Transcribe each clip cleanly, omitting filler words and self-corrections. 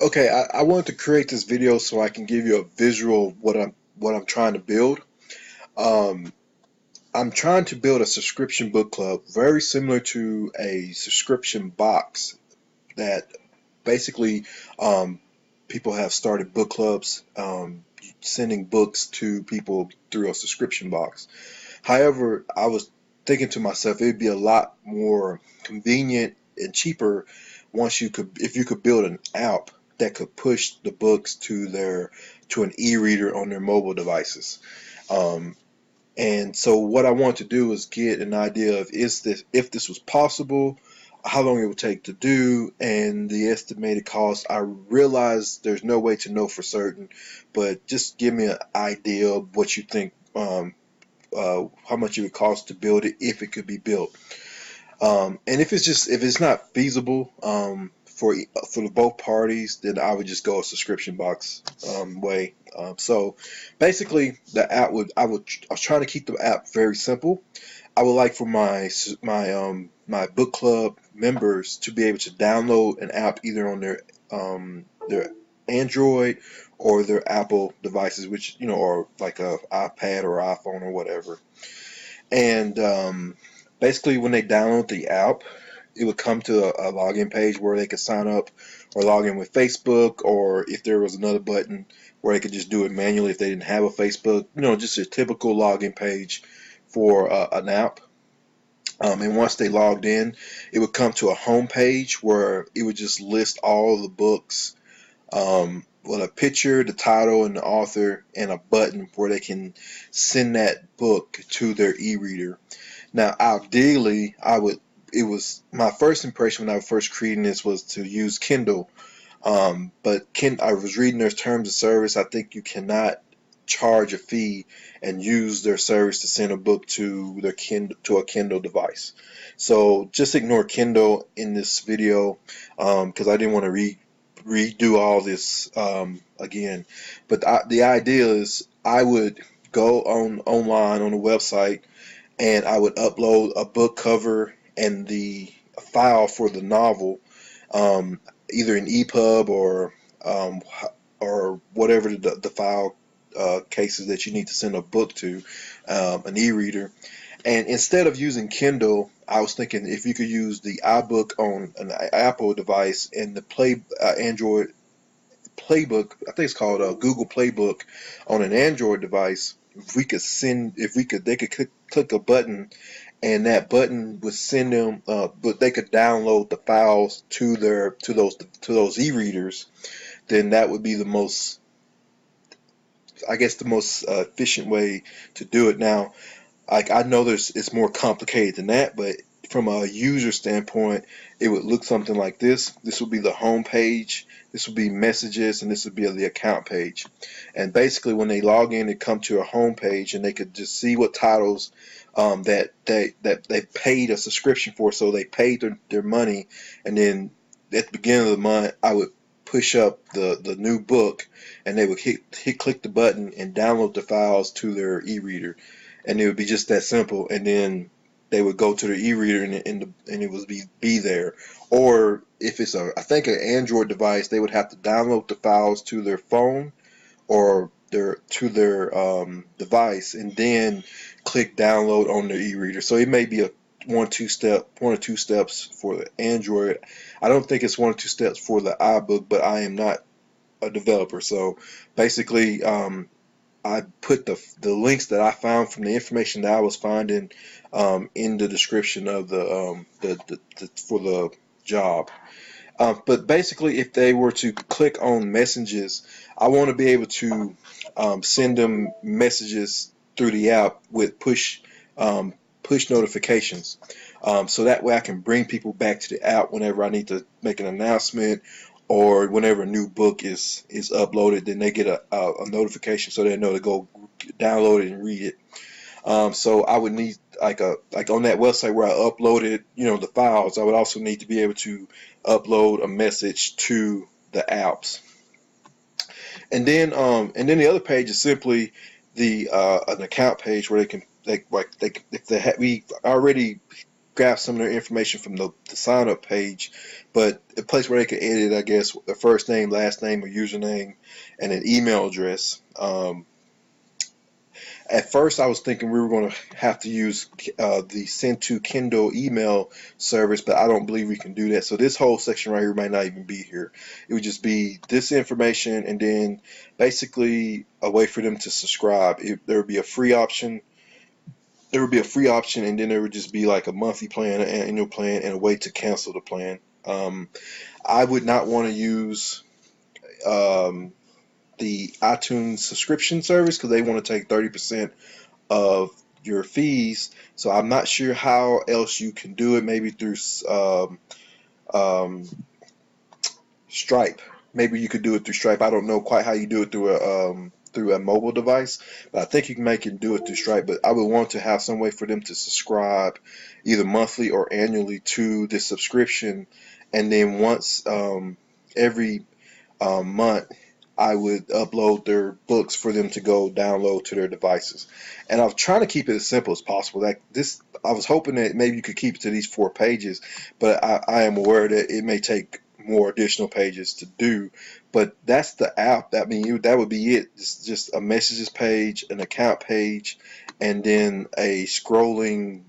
Okay, I wanted to create this video so I can give you a visual of what I'm trying to build. Um, I'm trying to build a subscription book club, very similar to a subscription box that basically um, people have started book clubs, sending books to people through a subscription box. However, I was thinking to myself, it'd be a lot more convenient and cheaper if you could build an app that could push the books to an e-reader on their mobile devices. Um, and so what I want to do is get an idea of if this was possible, how long it would take to do, and the estimated cost. I realize there's no way to know for certain, but just give me an idea of what you think, how much it would cost to build it if it could be built. And if it's not feasible for the both parties, then I would just go a subscription box way. So basically, the app I was trying to keep the app very simple. I would like for my book club members to be able to download an app either on their Android or their Apple devices, which or like a iPad or iPhone or whatever. And basically, when they download the app, it would come to a login page where they could sign up or log in with Facebook, or if there was another button where they could just do it manually if they didn't have a Facebook. Just a typical login page for an app. And once they logged in, it would come to a home page where it would just list all of the books with a picture, the title, and the author, and a button where they can send that book to their e-reader. Now, ideally, It was my first impression when I was first creating this was to use Kindle, but I was reading their terms of service. I think you cannot charge a fee and use their service to send a book to a Kindle device. So just ignore Kindle in this video because I didn't want to redo all this again. But the idea is I would go online on the website and I would upload a book cover and the file for the novel, either in EPUB um, or whatever the file cases that you need to send a book to, an e-reader. And instead of using Kindle, I was thinking if you could use the iBook on an Apple device and the Android Playbook, I think it's called Google Playbook on an Android device. They could click a button, and that button would send them, but they could download the files to those e-readers. Then that would be the most efficient way to do it. Now, like I know it's more complicated than that, but from a user standpoint, it would look something like this. This would be the home page. This would be messages, and this would be the account page. And basically, when they log in, they come to a home page, and they could just see what titles that they paid a subscription for. So they paid their money, and then at the beginning of the month, I would push up the new book, and they would click the button and download the files to their e-reader, and it would be just that simple. And then they would go to the e-reader and it would be there. Or if it's I think an Android device, they would have to download the files to their phone or their device, and then click download on their e-reader. So it may be a one or two steps for the Android. I don't think it's one or two steps for the iBook, but I am not a developer. So basically, I put the links that I found from the information that I was finding in the description of the for the job. But basically, if they were to click on messages, I want to be able to send them messages through the app with push notifications. So that way I can bring people back to the app whenever I need to make an announcement or whenever a new book is uploaded. Then they get a notification so they know to go download it and read it. So I would need like on that website where I uploaded, the files. I would also need to be able to upload a message to the apps, and then the other page is simply the an account page where they can we already grab some of their information from the sign up page, but a place where they can edit, I guess, their first name, last name, or username, and an email address. At first, I was thinking we were going to have to use the send to Kindle email service, but I don't believe we can do that. So this whole section right here might not even be here. It would just be this information, and then basically a way for them to subscribe. There would be a free option. There would be a free option, and then there would just be like a monthly plan, an annual plan, and a way to cancel the plan. I would not want to use the iTunes subscription service because they want to take 30% of your fees. So I'm not sure how else you can do it. Maybe through um, Stripe. Maybe you could do it through Stripe. I don't know quite how you do it through a mobile device, but I think you can make it do it through Stripe. But I would want to have some way for them to subscribe either monthly or annually to this subscription, and then once every month I would upload their books for them to go download to their devices. And I'm trying to keep it as simple as possible. I was hoping that maybe you could keep it to these 4 pages, but I am aware that it may take more additional pages to do. But that's the app. I mean, that would be it. It's just a messages page, an account page, and then a scrolling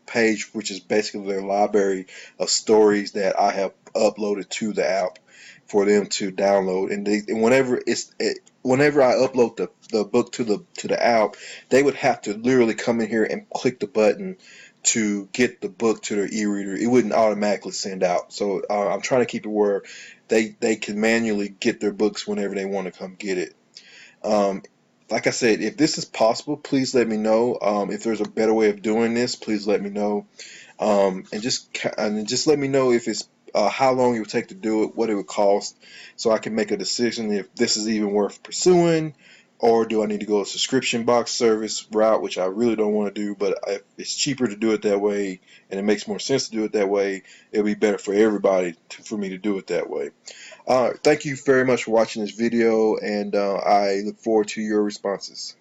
page, which is basically their library of stories that I have uploaded to the app for them to download. And whenever I upload the book to the app, they would have to literally come in here and click the button to get the book to their e-reader. It wouldn't automatically send out. So I'm trying to keep it where they can manually get their books whenever they want to come get it. Like I said, if this is possible, please let me know. If there's a better way of doing this, please let me know. And just let me know if it's how long it would take to do it, what it would cost, so I can make a decision if this is even worth pursuing, or do I need to go a subscription box service route, which I really don't want to do. But if it's cheaper to do it that way, and it makes more sense to do it that way, it'll be better for everybody for me to do it that way. Thank you very much for watching this video, and I look forward to your responses.